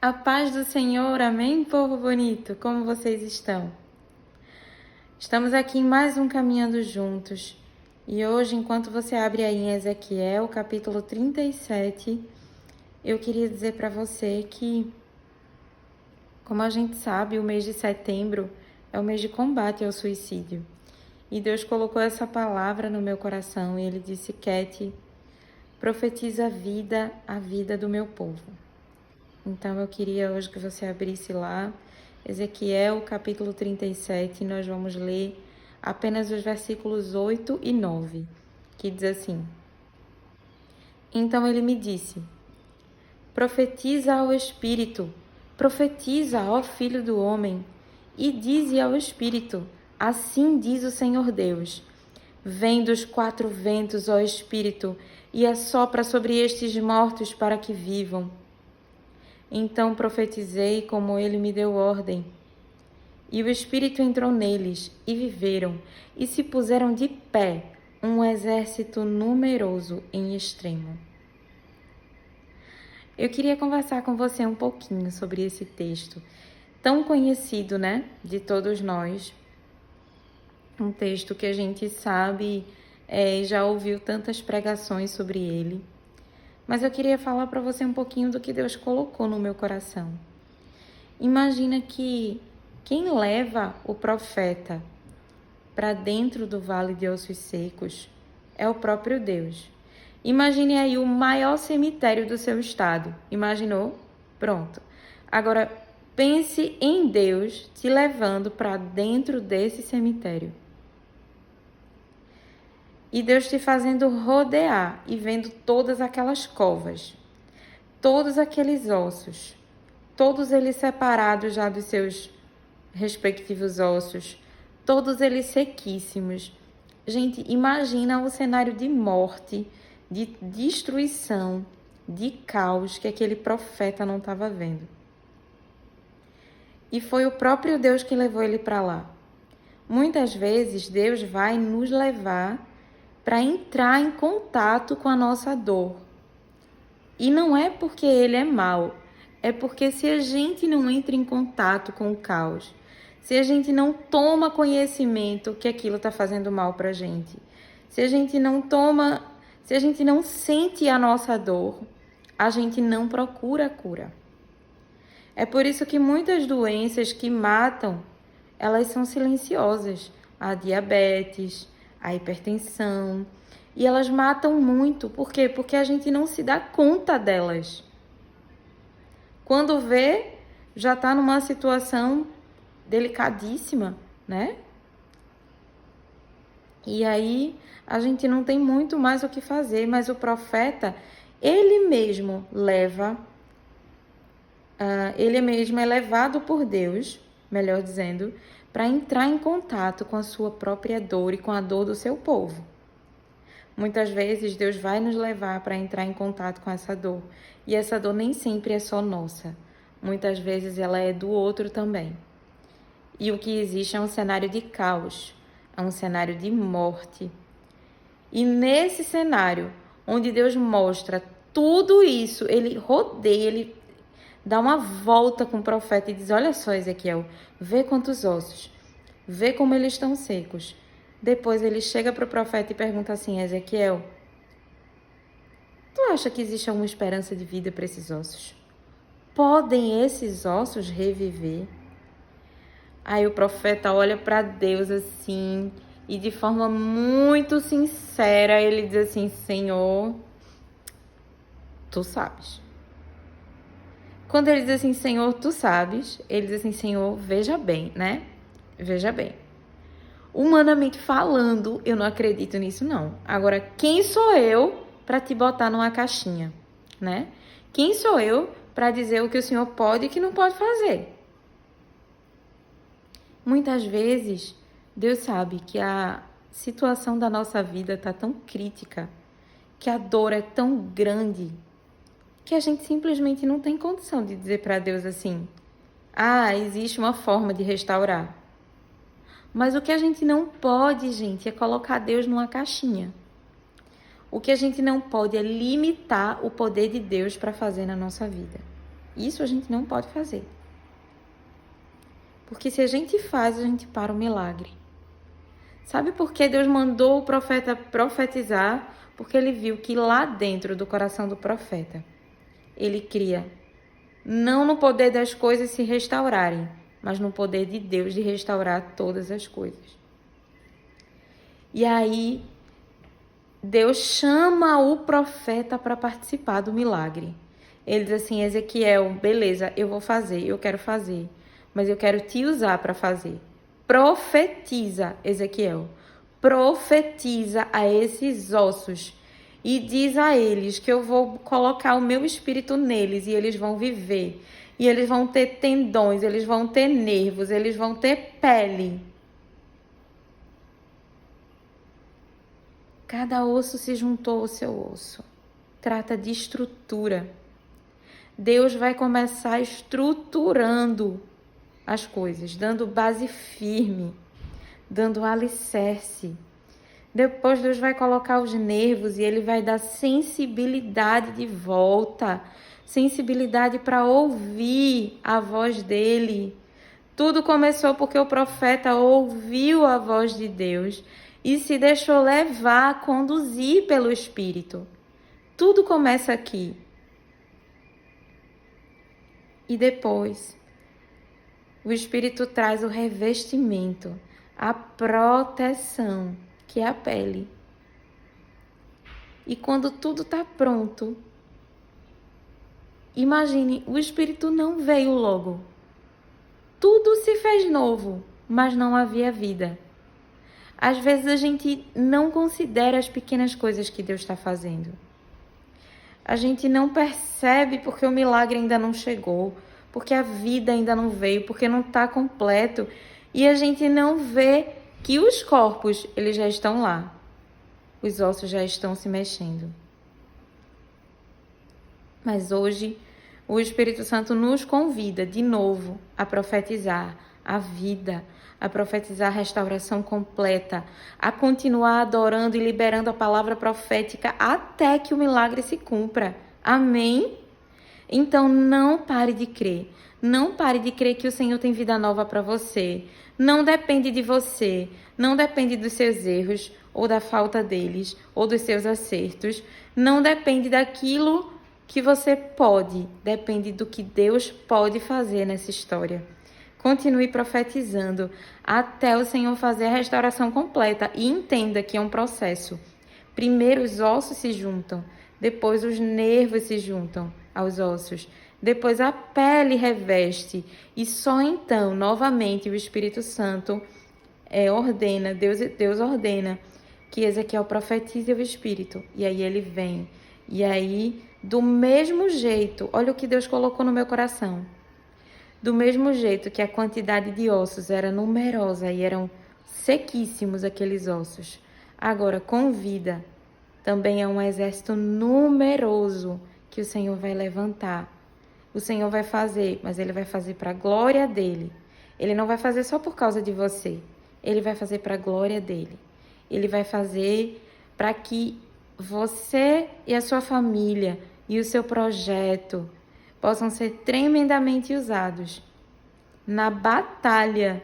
A paz do Senhor, amém, povo bonito? Como vocês estão? Estamos aqui em mais um Caminhando Juntos. E hoje, enquanto você abre aí em Ezequiel, capítulo 37, eu queria dizer para você que, como a gente sabe, o mês de setembro é o mês de combate ao suicídio. E Deus colocou essa palavra no meu coração e Ele disse: Cat, profetiza a vida do meu povo. Então eu queria hoje que você abrisse lá Ezequiel capítulo 37, e nós vamos ler apenas os versículos 8 e 9, que diz assim: Então ele me disse: Profetiza ao Espírito, profetiza, ó Filho do homem, e dize ao Espírito: Assim diz o Senhor Deus: Vem dos quatro ventos, ó Espírito, e assopra sobre estes mortos para que vivam. Então profetizei como ele me deu ordem. E o Espírito entrou neles, e viveram, e se puseram de pé, um exército numeroso em extremo. Eu queria conversar com você um pouquinho sobre esse texto, tão conhecido, né, de todos nós. Um texto que a gente sabe, já ouviu tantas pregações sobre ele. Mas eu queria falar para você um pouquinho do que Deus colocou no meu coração. Imagina que quem leva o profeta para dentro do vale de ossos secos é o próprio Deus. Imagine aí o maior cemitério do seu estado. Imaginou? Pronto. Agora pense em Deus te levando para dentro desse cemitério. E Deus te fazendo rodear e vendo todas aquelas covas, todos aqueles ossos, todos eles separados já dos seus respectivos ossos, todos eles sequíssimos. Gente, imagina o cenário de morte, de destruição, de caos que aquele profeta não estava vendo. E foi o próprio Deus que levou ele para lá. Muitas vezes Deus vai nos levar para entrar em contato com a nossa dor. E não é porque ele é mau, é porque se a gente não entra em contato com o caos, se a gente não toma conhecimento que aquilo está fazendo mal para a gente, se a gente não sente a nossa dor, a gente não procura a cura. É por isso que muitas doenças que matam, elas são silenciosas. A diabetes, a hipertensão, e elas matam muito. Por quê? Porque a gente não se dá conta delas. Quando vê, já está numa situação delicadíssima, né? E aí a gente não tem muito mais o que fazer, mas o profeta, ele mesmo é levado por Deus, melhor dizendo, para entrar em contato com a sua própria dor e com a dor do seu povo. Muitas vezes Deus vai nos levar para entrar em contato com essa dor, e essa dor nem sempre é só nossa. Muitas vezes ela é do outro também. E o que existe é um cenário de caos, é um cenário de morte. E nesse cenário, onde Deus mostra tudo isso, ele rodeia, ele dá uma volta com o profeta e diz: olha só, Ezequiel, vê quantos ossos, vê como eles estão secos. Depois ele chega para o profeta e pergunta assim: Ezequiel, tu acha que existe alguma esperança de vida para esses ossos? Podem esses ossos reviver? Aí o profeta olha para Deus assim e de forma muito sincera ele diz assim: Senhor, tu sabes. Quando ele diz assim: Senhor, tu sabes, ele diz assim: Senhor, veja bem, né? Veja bem. Humanamente falando, eu não acredito nisso, não. Agora, quem sou eu para te botar numa caixinha, né? Quem sou eu para dizer o que o Senhor pode e o que não pode fazer? Muitas vezes, Deus sabe que a situação da nossa vida está tão crítica, que a dor é tão grande, que a gente simplesmente não tem condição de dizer para Deus assim: existe uma forma de restaurar. Mas o que a gente não pode, gente, é colocar Deus numa caixinha. O que a gente não pode é limitar o poder de Deus para fazer na nossa vida. Isso a gente não pode fazer. Porque se a gente faz, a gente para o milagre. Sabe por que Deus mandou o profeta profetizar? Porque ele viu que lá dentro do coração do profeta, ele cria não no poder das coisas se restaurarem, mas no poder de Deus de restaurar todas as coisas. E aí, Deus chama o profeta para participar do milagre. Ele diz assim: Ezequiel, beleza, eu vou fazer, eu quero fazer, mas eu quero te usar para fazer. Profetiza, Ezequiel, profetiza a esses ossos e diz a eles que eu vou colocar o meu espírito neles e eles vão viver. E eles vão ter tendões, eles vão ter nervos, eles vão ter pele. Cada osso se juntou ao seu osso. Trata de estrutura. Deus vai começar estruturando as coisas, dando base firme, dando alicerce. Depois Deus vai colocar os nervos e Ele vai dar sensibilidade de volta, sensibilidade para ouvir a voz dEle. Tudo começou porque o profeta ouviu a voz de Deus e se deixou levar, conduzir pelo Espírito. Tudo começa aqui. E depois, o Espírito traz o revestimento, a proteção, que é a pele. E quando tudo está pronto, imagine, o Espírito não veio logo. Tudo se fez novo, mas não havia vida. Às vezes a gente não considera as pequenas coisas que Deus está fazendo. A gente não percebe porque o milagre ainda não chegou, porque a vida ainda não veio, porque não está completo. E a gente não vê que os corpos, eles já estão lá. Os ossos já estão se mexendo. Mas hoje, o Espírito Santo nos convida de novo a profetizar a vida, a profetizar a restauração completa, a continuar adorando e liberando a palavra profética até que o milagre se cumpra. Amém? Então não pare de crer. Não pare de crer que o Senhor tem vida nova para você. Não depende de você, não depende dos seus erros ou da falta deles ou dos seus acertos. Não depende daquilo que você pode, depende do que Deus pode fazer nessa história. Continue profetizando até o Senhor fazer a restauração completa e entenda que é um processo. Primeiro os ossos se juntam, depois os nervos se juntam aos ossos, depois a pele reveste e só então, novamente, o Espírito Santo ordena, Deus ordena que Ezequiel profetize o Espírito e aí ele vem. E aí, do mesmo jeito, olha o que Deus colocou no meu coração. Do mesmo jeito que a quantidade de ossos era numerosa e eram sequíssimos aqueles ossos, agora com vida também é um exército numeroso que o Senhor vai levantar. O Senhor vai fazer, mas Ele vai fazer para a glória dEle. Ele não vai fazer só por causa de você. Ele vai fazer para a glória dEle. Ele vai fazer para que você e a sua família e o seu projeto possam ser tremendamente usados na batalha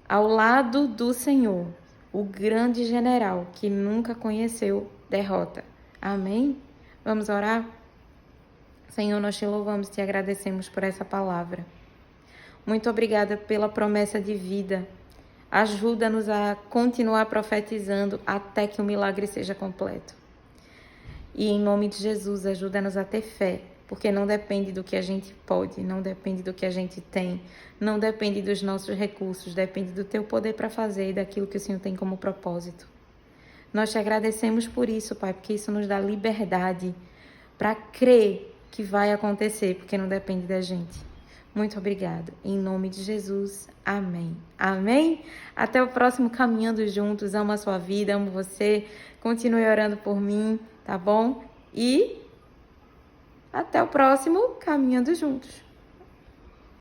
ao lado do Senhor, o grande general que nunca conheceu derrota. Amém? Vamos orar? Senhor, nós te louvamos e te agradecemos por essa palavra. Muito obrigada pela promessa de vida. Ajuda-nos a continuar profetizando até que o milagre seja completo. E em nome de Jesus, ajuda-nos a ter fé, porque não depende do que a gente pode, não depende do que a gente tem, não depende dos nossos recursos, depende do teu poder para fazer e daquilo que o Senhor tem como propósito. Nós te agradecemos por isso, Pai, porque isso nos dá liberdade para crer que vai acontecer, porque não depende da gente. Muito obrigada. Em nome de Jesus. Amém. Amém? Até o próximo Caminhando Juntos. Amo a sua vida, amo você. Continue orando por mim, tá bom? E até o próximo Caminhando Juntos.